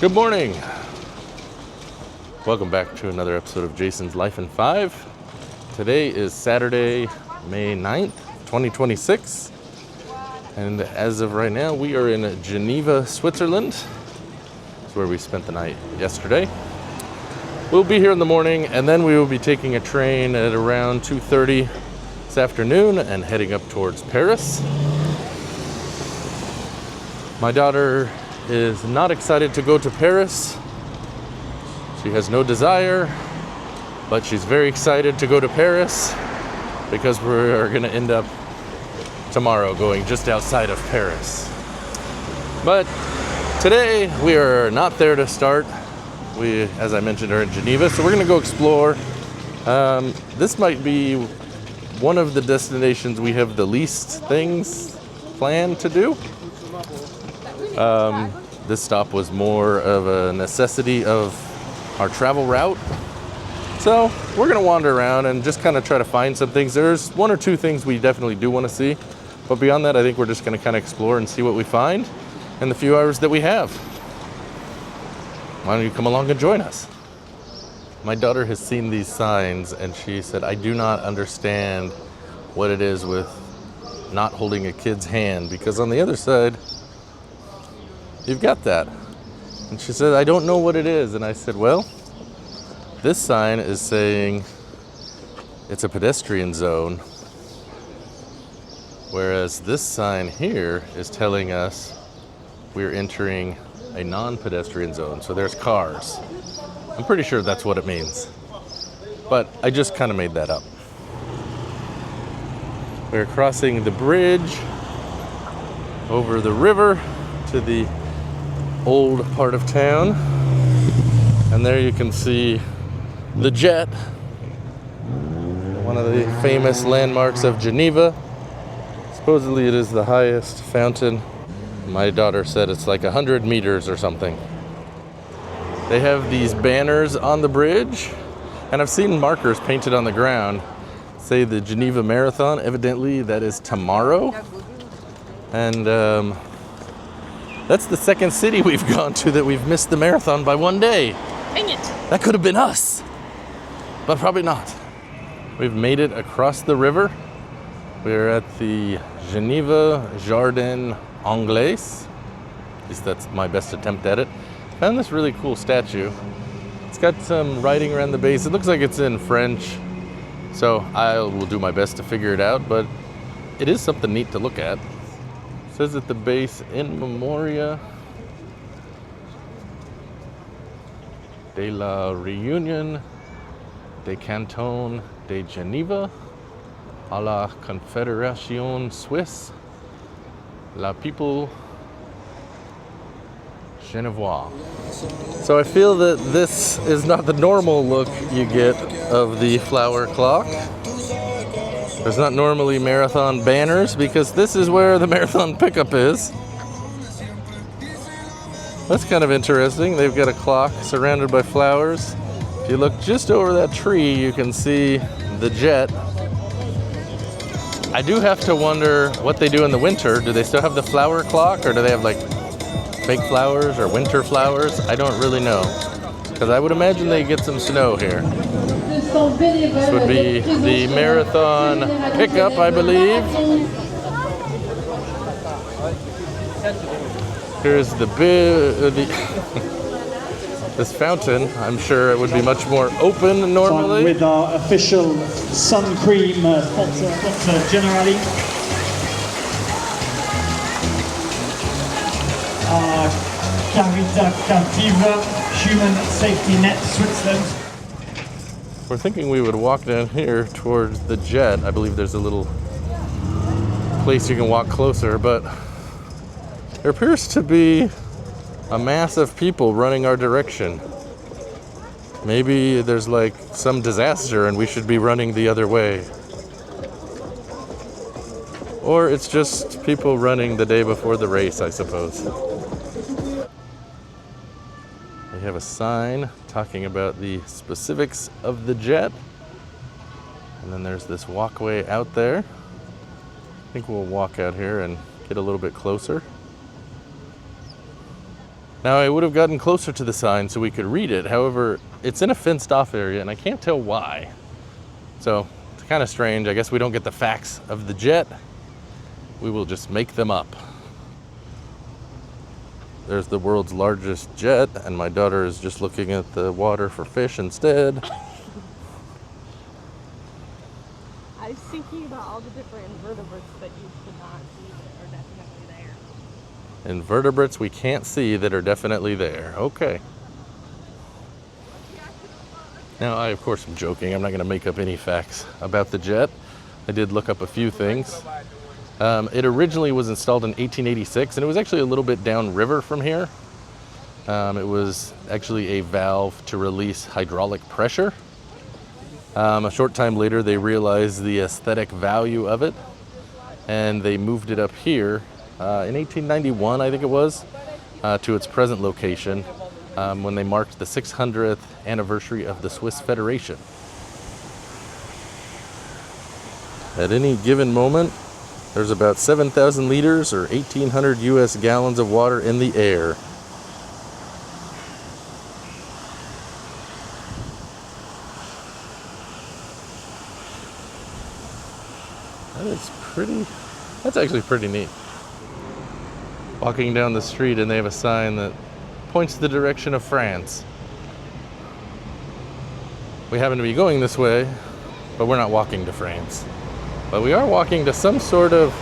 Good morning. Welcome back to another episode of Jason's Life in 5. Today is Saturday, May 9th, 2026. And as of right now, we are in Geneva, Switzerland. It's where we spent the night yesterday. We'll be here in the morning, and then we will be taking a train at around 2:30 this afternoon and heading up towards Paris. My daughter is not excited to go to Paris. She has no desire, but she's very excited to go to Paris because we're going to end up tomorrow going just outside of Paris. But today we are not there to start. We, as I mentioned, are in Geneva, so we're going to go explore. This might be one of the destinations we have the least things planned to do. This stop was more of a necessity of our travel route. So we're going to wander around and just kind of try to find some things. There's one or two things we definitely do want to see. But beyond that, I think we're just going to kind of explore and see what we find in the few hours that we have. Why don't you come along and join us? My daughter has seen these signs and she said, I do not understand what it is with not holding a kid's hand, because on the other side, you've got that. And she said, I don't know what it is. And I said, well, this sign is saying it's a pedestrian zone, whereas this sign here is telling us we're entering a non-pedestrian zone. So there's cars. I'm pretty sure that's what it means. But I just kind of made that up. We're crossing the bridge over the river to the old part of town. And there you can see the Jet, one of the famous landmarks of Geneva. Supposedly it is the highest fountain. My daughter said it's like 100 meters or something. They have these banners on the bridge, and I've seen markers painted on the ground say the Geneva Marathon. Evidently that is tomorrow. And that's the second city we've gone to that we've missed the marathon by one day. Dang it! That could have been us, but probably not. We've made it across the river. We're at the Geneva Jardin Anglais. At least that's my best attempt at it. Found this really cool statue. It's got some writing around the base. It looks like it's in French, so I will do my best to figure it out, but it is something neat to look at. It says at the base, in memoria de la Réunion des Cantons de Geneva à la Confédération Suisse, la people Genevois. So I feel that this is not the normal look you get of the flower clock. There's not normally marathon banners because this is where the marathon pickup is. That's kind of interesting. They've got a clock surrounded by flowers. If you look just over that tree, you can see the Jet. I do have to wonder what they do in the winter. Do they still have the flower clock, or do they have like fake flowers or winter flowers? I don't really know, because I would imagine they get some snow here. This would be the marathon pickup, I believe. Here's the this fountain. I'm sure it would be much more open normally. With our official sun cream sponsor, Dr. Generali. Carita Captiva, Human Safety Net Switzerland. We're thinking we would walk down here towards the Jet. I believe there's a little place you can walk closer, but there appears to be a mass of people running our direction. Maybe there's like some disaster and we should be running the other way. Or it's just people running the day before the race, I suppose. They have a sign talking about the specifics of the Jet. And then there's this walkway out there. I think we'll walk out here and get a little bit closer. Now I would have gotten closer to the sign so we could read it. However, it's in a fenced off area and I can't tell why. So it's kind of strange. I guess we don't get the facts of the jet. We will just make them up. There's the world's largest jet, and my daughter is just looking at the water for fish instead. I was thinking about all the different invertebrates that you could not see that are definitely there. Invertebrates we can't see that are definitely there. Okay. Now, I, of course, am joking. I'm not going to make up any facts about the jet. I did look up a few things. It originally was installed in 1886, and it was actually a little bit downriver from here. It was actually a valve to release hydraulic pressure. A short time later, they realized the aesthetic value of it, and they moved it up here in 1891, I think it was, to its present location when they marked the 600th anniversary of the Swiss Federation. At any given moment, there's about 7,000 liters or 1,800 US gallons of water in the air. That's actually pretty neat. Walking down the street and they have a sign that points the direction of France. We happen to be going this way, but we're not walking to France. But we are walking to some sort of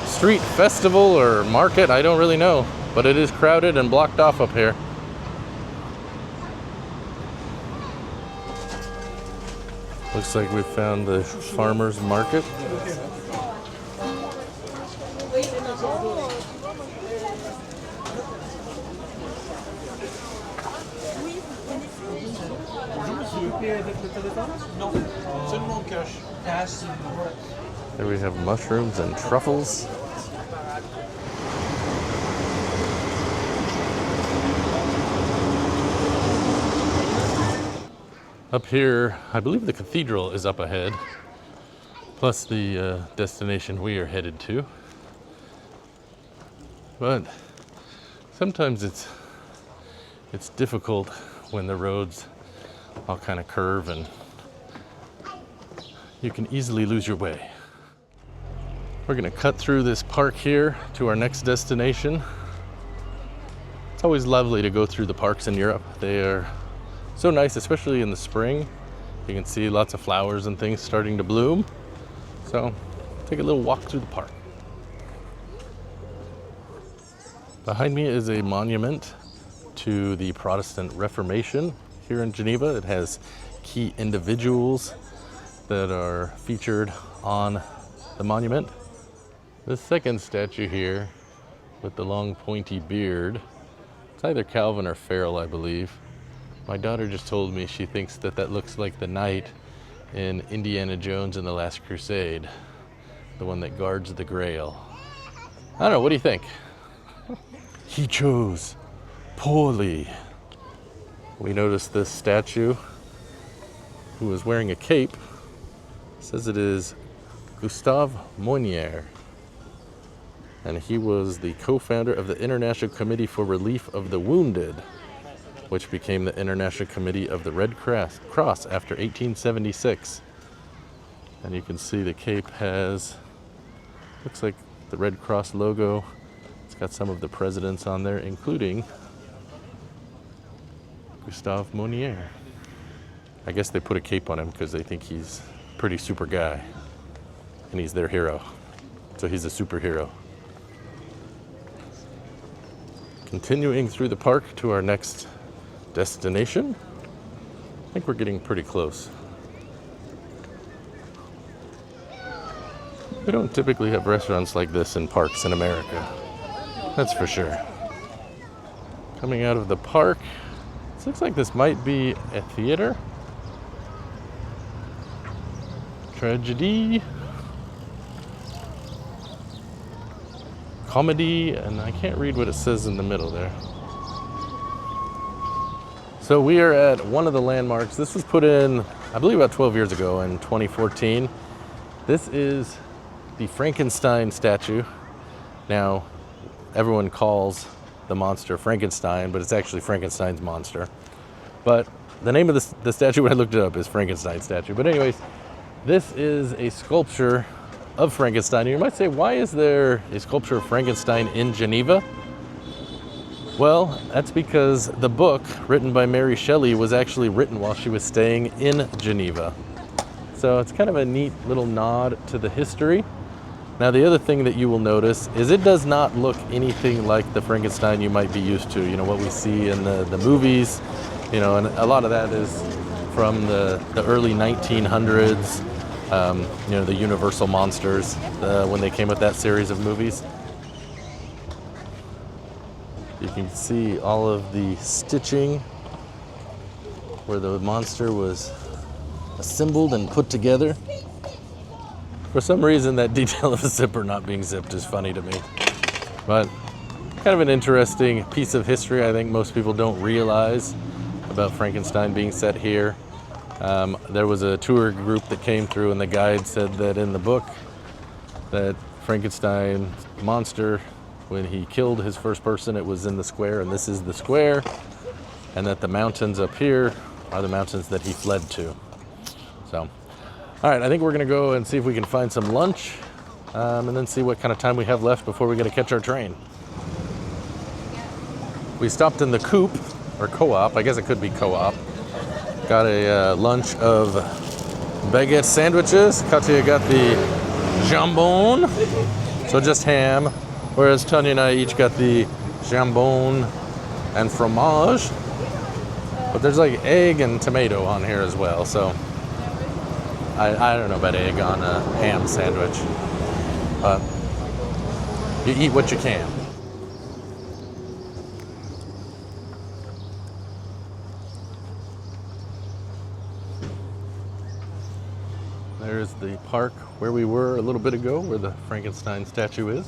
street festival or market, I don't really know. But it is crowded and blocked off up here. Looks like we found the farmer's market. There we have mushrooms and truffles. Up here, I believe the cathedral is up ahead, plus the destination we are headed to. But sometimes it's difficult when the roads all kind of curve and you can easily lose your way. We're gonna cut through this park here to our next destination. It's always lovely to go through the parks in Europe. They are so nice, especially in the spring. You can see lots of flowers and things starting to bloom. So take a little walk through the park. Behind me is a monument to the Protestant Reformation here in Geneva. It has key individuals that are featured on the monument. This second statue here with the long pointy beard, it's either Calvin or Farrell, I believe. My daughter just told me she thinks that looks like the knight in Indiana Jones and the Last Crusade, the one that guards the Grail. I don't know, what do you think? He chose poorly. We noticed this statue who was wearing a cape. It says it is Gustave Monnier, and he was the co-founder of the International Committee for Relief of the Wounded, which became the International Committee of the Red Cross after 1876. And you can see the cape has, looks like the Red Cross logo. It's got some of the presidents on there, including Gustave Monnier. I guess they put a cape on him because they think he's a pretty super guy. And he's their hero. So he's a superhero. Continuing through the park to our next destination. I think we're getting pretty close. We don't typically have restaurants like this in parks in America. That's for sure. Coming out of the park, it looks like this might be a theater. Tragedy. Comedy, and I can't read what it says in the middle there. So we are at one of the landmarks. This was put in, I believe, about 12 years ago in 2014. This is the Frankenstein statue. Now, everyone calls the monster Frankenstein, but it's actually Frankenstein's monster. But the name of the statue, when I looked it up, is Frankenstein statue. But anyways, this is a sculpture of Frankenstein. And you might say, why is there a sculpture of Frankenstein in Geneva? Well, that's because the book written by Mary Shelley was actually written while she was staying in Geneva. So it's kind of a neat little nod to the history. Now, the other thing that you will notice is it does not look anything like the Frankenstein you might be used to. You know, what we see in the movies, you know, and a lot of that is from the early 1900s, you know, the Universal Monsters, when they came with that series of movies. You can see all of the stitching where the monster was assembled and put together. For some reason, that detail of the zipper not being zipped is funny to me. But kind of an interesting piece of history I think most people don't realize about Frankenstein being set here. There was a tour group that came through, and the guide said that in the book that Frankenstein's monster, when he killed his first person, it was in the square, and this is the square, and that the mountains up here are the mountains that he fled to. So, all right, I think we're gonna go and see if we can find some lunch, and then see what kind of time we have left before we're gonna catch our train. We stopped in the Coop, or Co-op, I guess it could be Co-op. Got a lunch of baguette sandwiches. Katya got the jambon, so just ham. Whereas Tanya and I each got the jambon and fromage. But there's like egg and tomato on here as well, so I don't know about egg on a ham sandwich. But you eat what you can. There's the park where we were a little bit ago, where the Frankenstein statue is.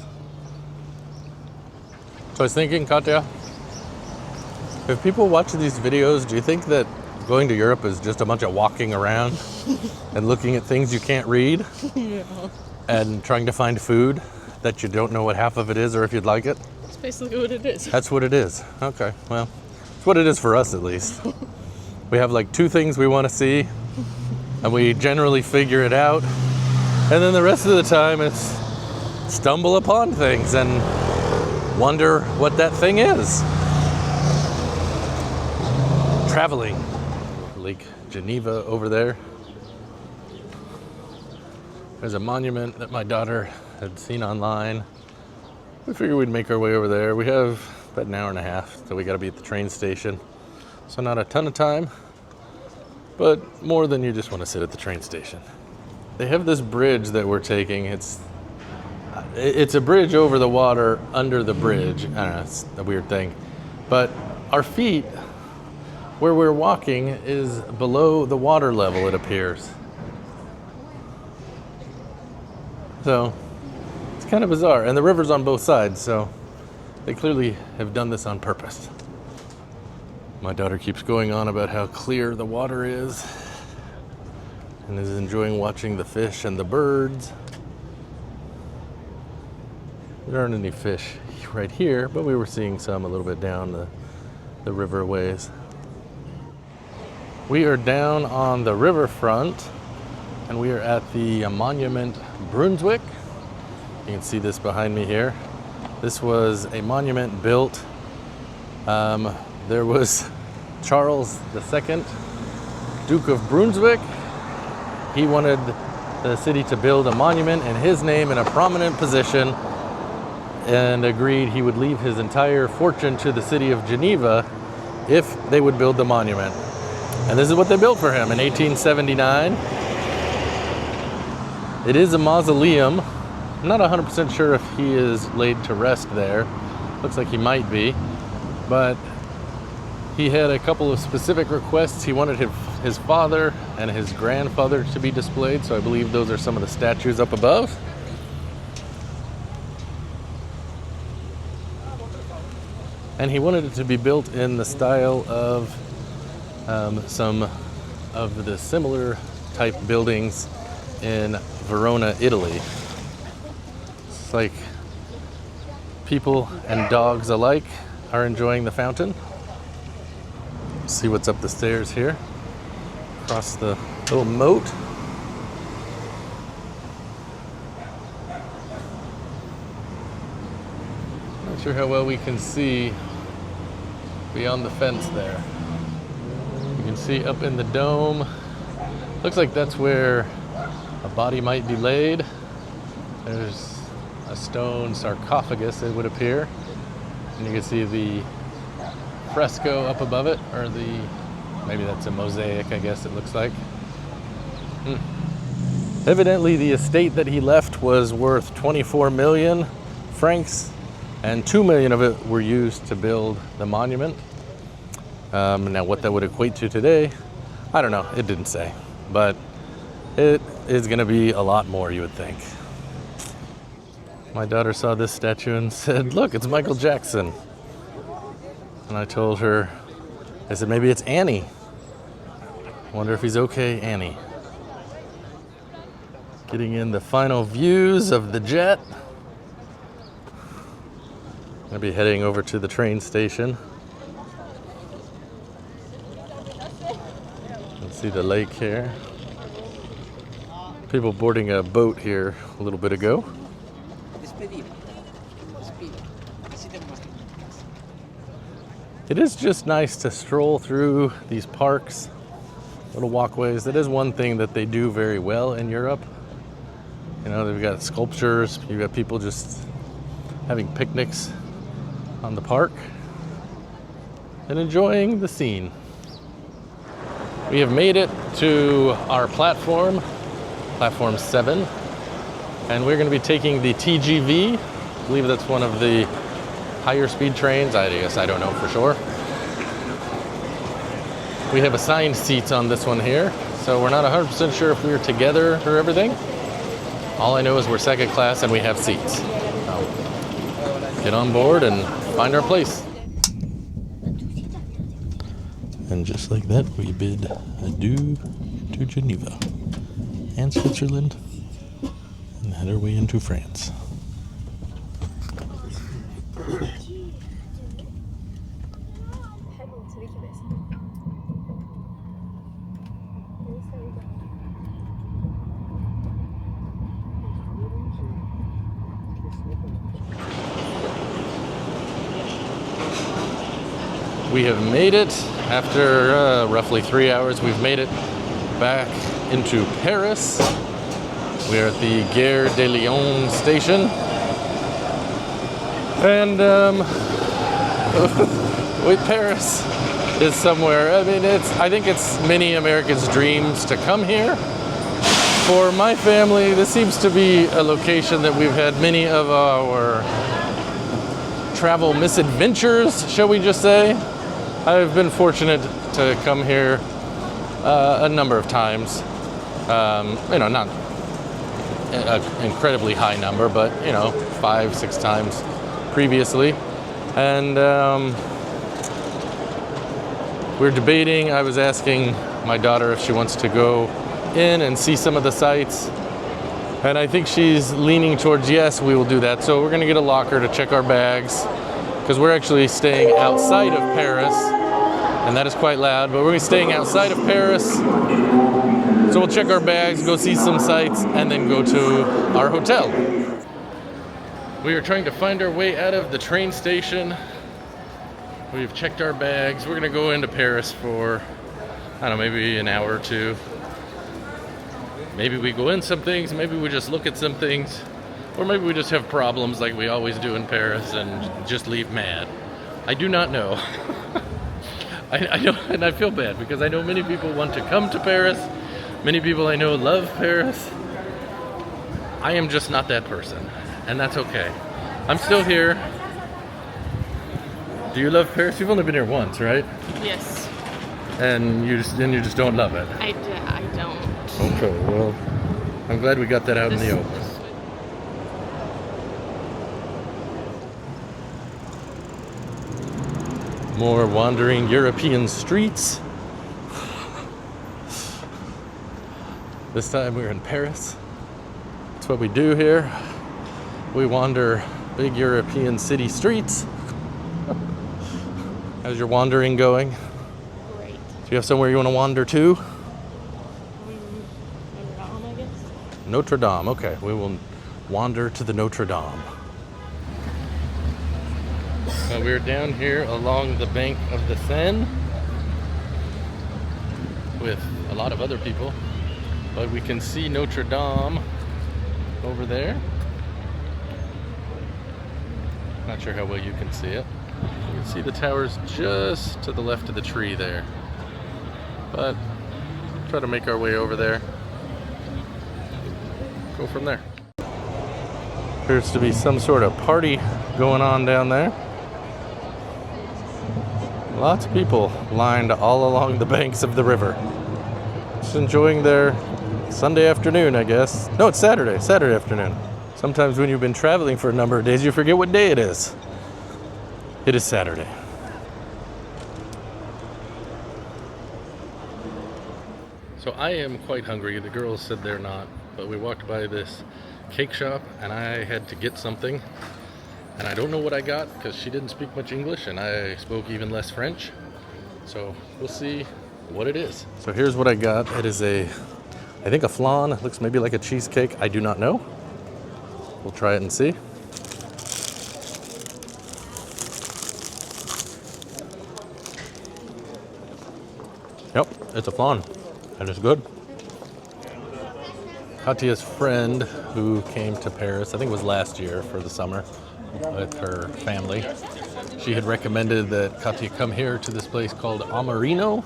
So I was thinking, Katya, if people watch these videos, do you think that going to Europe is just a bunch of walking around and looking at things you can't read? Yeah. And trying to find food that you don't know what half of it is or if you'd like it? That's basically what it is. That's what it is. Okay, well, it's what it is for us at least. We have like 2 things we want to see, and we generally figure it out. And then the rest of the time it's stumble upon things and wonder what that thing is. Traveling. Lake Geneva over there. There's a monument that my daughter had seen online. We figured we'd make our way over there. We have about an hour and a half, so we gotta be at the train station. So not a ton of time, but more than you just want to sit at the train station. They have this bridge that we're taking. It's a bridge over the water under the bridge. I don't know, it's a weird thing. But our feet, where we're walking, is below the water level, it appears. So it's kind of bizarre. And the river's on both sides, so they clearly have done this on purpose. My daughter keeps going on about how clear the water is and is enjoying watching the fish and the birds. There aren't any fish right here, but we were seeing some a little bit down the river ways. We are down on the riverfront, and we are at the monument Brunswick. You can see this behind me here. This was a monument built. There was Charles II, Duke of Brunswick. He wanted the city to build a monument in his name in a prominent position, and agreed he would leave his entire fortune to the city of Geneva if they would build the monument. And this is what they built for him in 1879. It is a mausoleum. I'm not 100% sure if he is laid to rest there. Looks like he might be. But he had a couple of specific requests. He wanted his father and his grandfather to be displayed, so I believe those are some of the statues up above. And he wanted it to be built in the style of some of the similar type buildings in Verona, Italy. It's like People and dogs alike are enjoying the fountain. See what's up the stairs here. Across the little moat. Not sure how well we can see beyond the fence there. You can see up in the dome. Looks like that's where a body might be laid. There's a stone sarcophagus, it would appear. And you can see the fresco up above it, or maybe that's a mosaic, I guess it looks like. Evidently the estate that he left was worth 24 million francs, and 2 million of it were used to build the monument. Now what that would equate to today, I don't know, it didn't say. But it is gonna be a lot more, you would think. My daughter saw this statue and said, look, it's Michael Jackson. And I told her, I said, maybe it's Annie. Wonder if he's okay, Annie. Getting in the final views of the jet. Gonna be heading over to the train station. You can see the lake here. People boarding a boat here a little bit ago. It is just nice to stroll through these parks, little walkways. That is one thing that they do very well in Europe. You know, they've got sculptures, you've got people just having picnics on the park and enjoying the scene. We have made it to our platform, platform 7, and we're going to be taking the TGV. I believe that's one of the higher speed trains. I guess I don't know for sure. We have assigned seats on this one here, so we're not 100% sure if we're together for everything. All I know is we're second class and we have seats. So get on board and find our place. And just like that, we bid adieu to Geneva and Switzerland and head our way into France. We have made it after roughly 3 hours. We've made it back into Paris. We are at the Gare de Lyon station. And wait, Paris is somewhere. I mean, I think it's many Americans' dreams to come here. For my family, this seems to be a location that we've had many of our travel misadventures, shall we just say. I've been fortunate to come here a number of times. You know, not an incredibly high number, but, you know, 5-6 times previously. And we're debating. I was asking my daughter if she wants to go in and see some of the sights. And I think she's leaning towards yes, we will do that. So we're going to get a locker to check our bags, because we're actually staying outside of Paris, and that is quite loud, but we're staying outside of Paris. So we'll check our bags, go see some sights, and then go to our hotel. We are trying to find our way out of the train station. We've checked our bags. We're gonna go into Paris for, I don't know, maybe an hour or two. Maybe we go in some things, maybe we just look at some things, or maybe we just have problems like we always do in Paris and just leave mad. I do not know. I know, and I feel bad because I know many people want to come to Paris. Many people I know love Paris. I am just not that person, and that's okay. I'm still here. Do you love Paris? You've only been here once, right? Yes. And you just don't love it? I don't. Okay, well, I'm glad we got that out in the open. More wandering European streets. This time we're in Paris. That's what we do here. We wander Big European city streets. How's your wandering going? Great. Do you have somewhere you want to wander to? Notre Dame, I guess. Notre Dame. Okay, we will wander to the Notre Dame. We're down here along the bank of the Seine with a lot of other people, but we can see Notre Dame over there. Not sure how well you can see it. You can see the towers just to the left of the tree there, but try to make our way over there. Go from there. Appears to be some sort of party going on down there. Lots of people lined all along the banks of the river. Just enjoying their Sunday afternoon, I guess. No, it's Saturday afternoon. Sometimes when you've been traveling for a number of days, you forget what day it is. It is Saturday. So I am quite hungry. The girls said they're not, but we walked by this cake shop and I had to get something. And I don't know what I got because she didn't speak much English and I spoke even less French. So we'll see what it is. So here's what I got. It is I think a flan. It looks maybe like a cheesecake. I do not know. We'll try it and see. Yep, it's a flan and it's good. Katya's friend who came to Paris, I think it was last year for the summer, with her family. She had recommended that Katya come here to this place called Amarino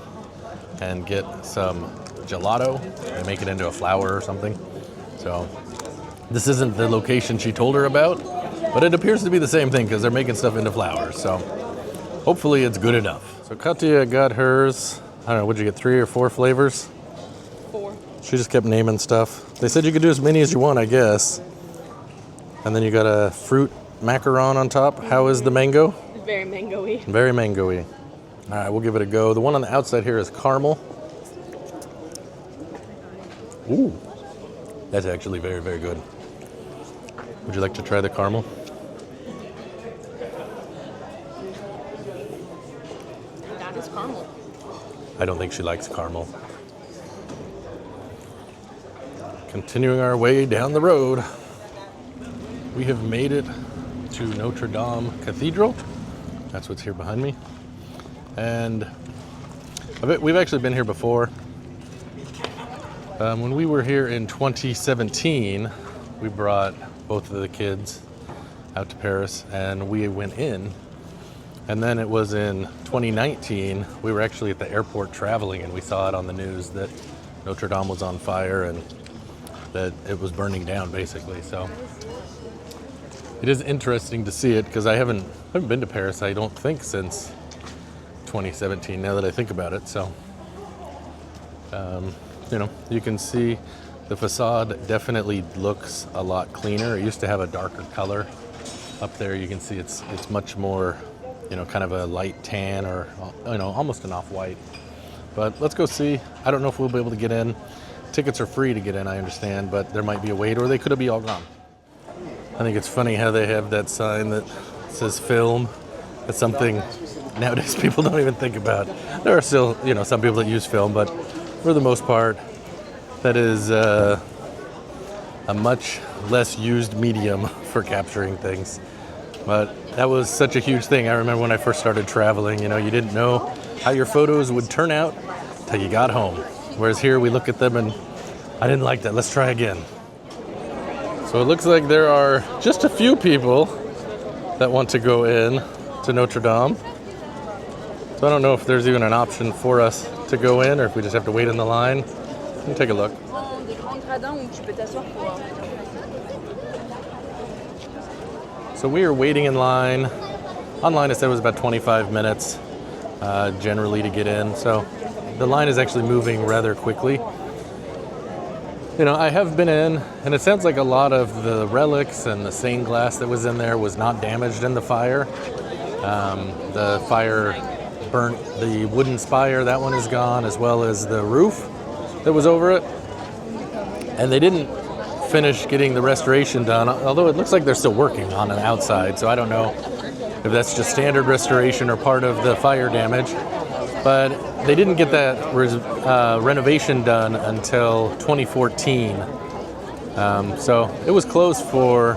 and get some gelato and make it into a flower or something. So this isn't the location she told her about, but it appears to be the same thing because they're making stuff into flowers. So hopefully it's good enough. So Katya got hers, I don't know, what'd you get, 3 or 4 flavors? 4. She just kept naming stuff. They said you could do as many as you want, I guess. And then you got a fruit macaron on top. How is the mango? Very mango-y. Very mango-y. All right, we'll give it a go. The one on the outside here is caramel. Ooh, that's actually very, very good. Would you like to try the caramel? That is caramel. I don't think she likes caramel. Continuing our way down the road, we have made it to Notre Dame Cathedral. That's what's here behind me. And we've actually been here before. When we were here in 2017, we brought both of the kids out to Paris and we went in. And then it was in 2019, we were actually at the airport traveling and we saw it on the news that Notre Dame was on fire and that it was burning down basically. So it is interesting to see it because I haven't been to Paris, I don't think, since 2017, now that I think about it. So, you can see the facade definitely looks a lot cleaner. It used to have a darker color. Up there you can see it's much more, kind of a light tan or, almost an off-white. But let's go see. I don't know if we'll be able to get in. Tickets are free to get in, I understand, but there might be a wait or they could be all gone. I think it's funny how they have that sign that says film. That's something nowadays people don't even think about. There are still, some people that use film, but for the most part, that is a much less used medium for capturing things. But that was such a huge thing. I remember when I first started traveling, you didn't know how your photos would turn out till you got home. Whereas here we look at them and I didn't like that. Let's try again. So it looks like there are just a few people that want to go in to Notre Dame. So I don't know if there's even an option for us to go in or if we just have to wait in the line. Let me take a look. So we are waiting in line. Online it said it was about 25 minutes generally to get in. So the line is actually moving rather quickly. I have been in, and it sounds like a lot of the relics and the stained glass that was in there was not damaged in the fire. The fire burnt the wooden spire, that one is gone, as well as the roof that was over it. And they didn't finished getting the restoration done, although it looks like they're still working on it outside, so I don't know if that's just standard restoration or part of the fire damage. But they didn't get that renovation done until 2014. So it was closed for,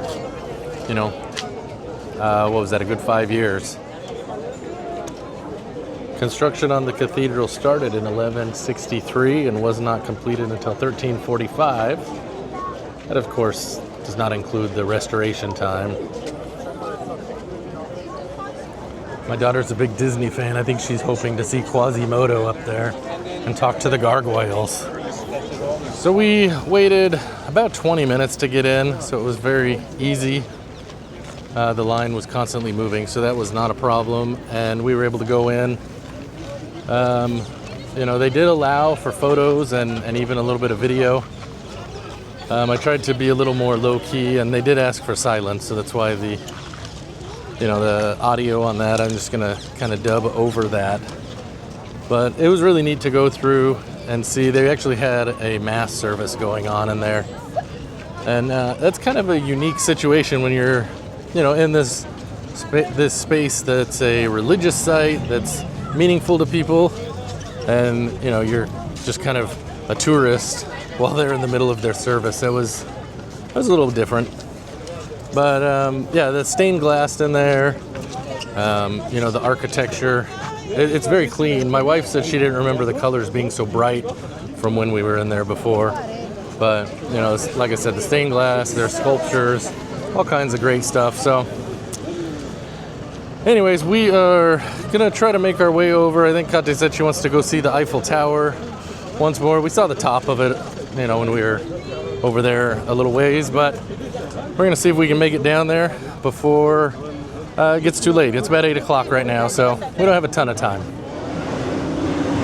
what was that, a good 5 years. Construction on the cathedral started in 1163 and was not completed until 1345. That, of course, does not include the restoration time. My daughter's a big Disney fan. I think she's hoping to see Quasimodo up there and talk to the gargoyles. So we waited about 20 minutes to get in, so it was very easy. The line was constantly moving, so that was not a problem, and we were able to go in. They did allow for photos and even a little bit of video. I tried to be a little more low-key, and they did ask for silence, so that's why the audio on that, I'm just going to kind of dub over that. But it was really neat to go through and see. They actually had a mass service going on in there. And that's kind of a unique situation when you're, in this space that's a religious site that's meaningful to people, and you're just kind of a tourist while they're in the middle of their service. It was a little different, but the stained glass in there, the architecture, it's very clean. My wife said she didn't remember the colors being so bright from when we were in there before, but like I said, the stained glass, there's sculptures, all kinds of great stuff. So anyways, we are gonna try to make our way over. I think Kate said she wants to go see the Eiffel Tower once more. We saw the top of it, when we were over there a little ways, but we're gonna see if we can make it down there before it gets too late. It's about 8 o'clock right now, so we don't have a ton of time.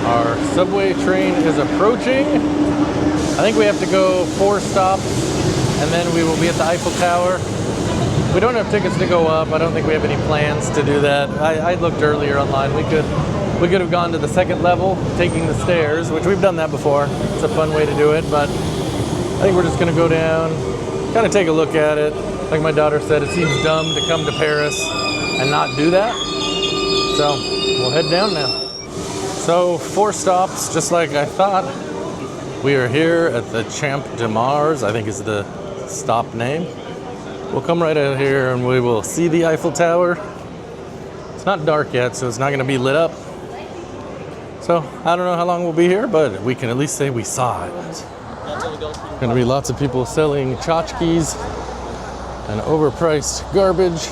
Our subway train is approaching. I think we have to go 4 stops, and then we will be at the Eiffel Tower. We don't have tickets to go up. I don't think we have any plans to do that. I looked earlier online. We could have gone to the second level, taking the stairs, which we've done that before. It's a fun way to do it, but I think we're just going to go down, kind of take a look at it. Like my daughter said, it seems dumb to come to Paris and not do that. So we'll head down now. So 4 stops, just like I thought. We are here at the Champ de Mars, I think is the stop name. We'll come right out here and we will see the Eiffel Tower. It's not dark yet, so it's not going to be lit up. So I don't know how long we'll be here, but we can at least say we saw it. Going to be lots of people selling tchotchkes and overpriced garbage.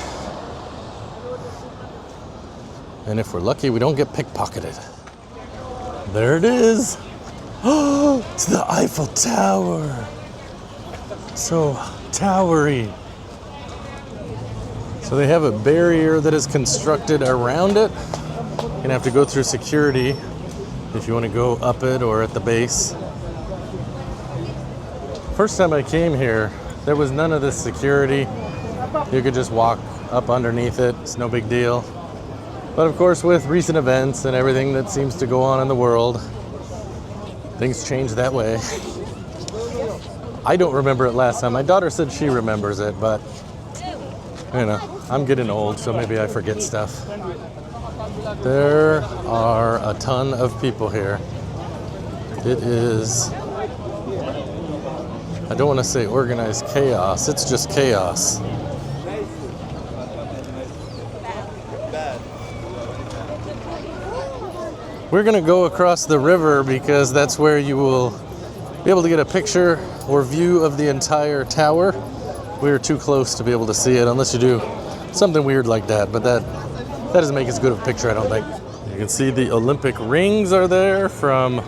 And if we're lucky, we don't get pickpocketed. There it is. Oh, it's the Eiffel Tower. So towery. So they have a barrier that is constructed around it. You're gonna have to go through security if you want to go up it or at the base. First time I came here, there was none of this security. You could just walk up underneath it. It's no big deal. But of course, with recent events and everything that seems to go on in the world, things change that way. I don't remember it last time. My daughter said she remembers it, but I'm getting old, so maybe I forget stuff. There are a ton of people here. It is, I don't want to say organized chaos, it's just chaos. We're going to go across the river because that's where you will be able to get a picture or view of the entire tower. We're too close to be able to see it unless you do something weird like that, but that doesn't make as good of a picture, I don't think. You can see the Olympic rings are there from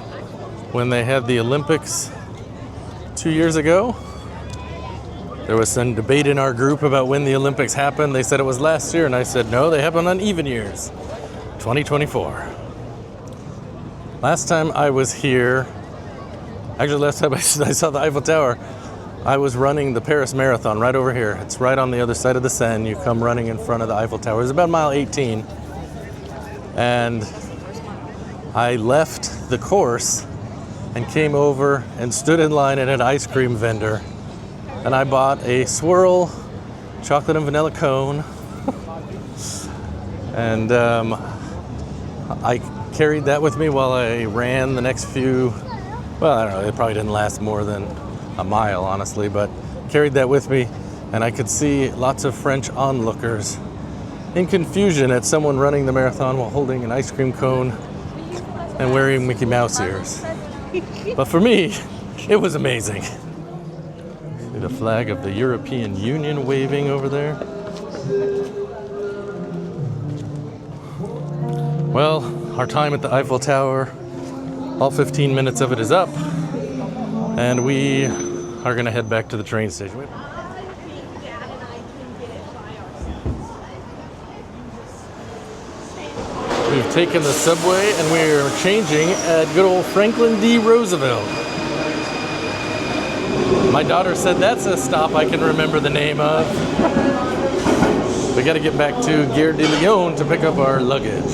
when they had the Olympics 2 years ago. There was some debate in our group about when the Olympics happened. They said it was last year, and I said no, they happen on even years, 2024. Last time I was here, actually last time I saw the Eiffel Tower, I was running the Paris Marathon right over here. It's right on the other side of the Seine. You come running in front of the Eiffel Tower. It's about mile 18. And I left the course and came over and stood in line at an ice cream vendor and I bought a swirl chocolate and vanilla cone. And I carried that with me while I ran the next few, well, I don't know, it probably didn't last more than a mile, honestly, but carried that with me, and I could see lots of French onlookers in confusion at someone running the marathon while holding an ice cream cone and wearing Mickey Mouse ears. But for me, it was amazing. See the flag of the European Union waving over there? Well, our time at the Eiffel Tower, all 15 minutes of it is up, and we are going to head back to the train station. We've taken the subway and we're changing at good old Franklin D. Roosevelt. My daughter said that's a stop I can remember the name of. We got to get back to Gare de Lyon to pick up our luggage.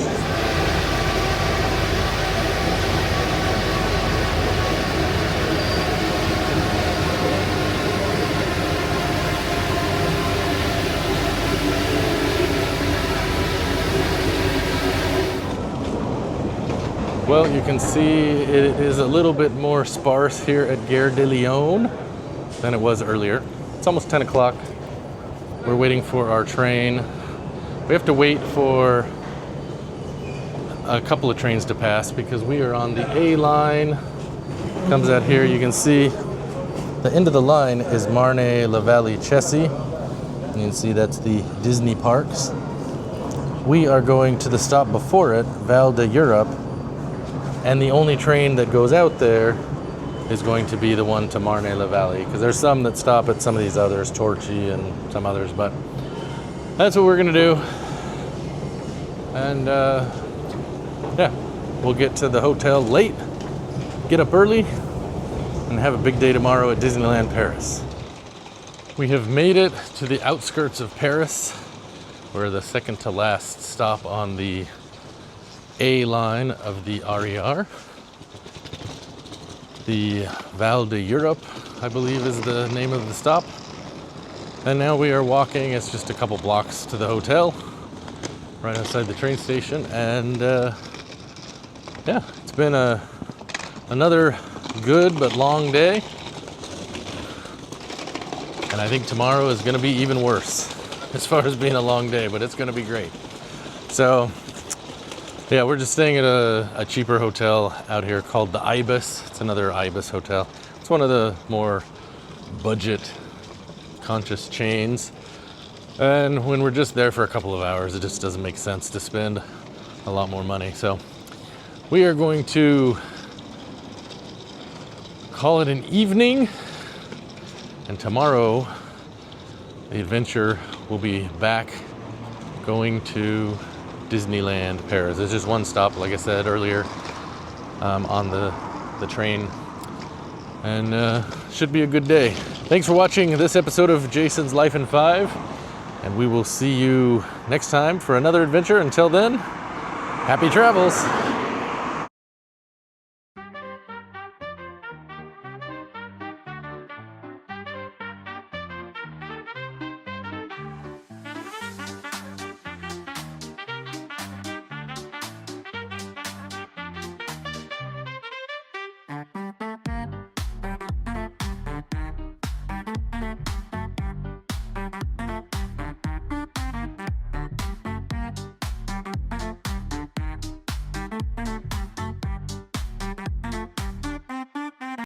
Well, you can see it is a little bit more sparse here at Gare de Lyon than it was earlier. It's almost 10 o'clock. We're waiting for our train. We have to wait for a couple of trains to pass because we are on the A line. Comes out here, you can see the end of the line is Marne-la-Vallée-Chessy. You can see that's the Disney parks. We are going to the stop before it, Val d'Europe. And the only train that goes out there is going to be the one to Marne-la-Vallée, because there's some that stop at some of these others, Torchy and some others, but that's what we're gonna do. And yeah, we'll get to the hotel late, get up early, and have a big day tomorrow at Disneyland Paris. We have made it to the outskirts of Paris. We're the second to last stop on the A line of the RER. The Val d'Europe, I believe, is the name of the stop. And now we are walking, it's just a couple blocks to the hotel, right outside the train station. And yeah, it's been another good but long day. And I think tomorrow is gonna be even worse as far as being a long day, but it's gonna be great. So, yeah, we're just staying at a cheaper hotel out here called the Ibis. It's another Ibis hotel. It's one of the more budget-conscious chains. And when we're just there for a couple of hours, it just doesn't make sense to spend a lot more money. So we are going to call it an evening. And tomorrow, the adventure will be back going to Disneyland Paris. It's just one stop, like I said earlier, on the train, and should be a good day. Thanks for watching this episode of Jason's Life in 5, and we will see you next time for another adventure. Until then, happy travels.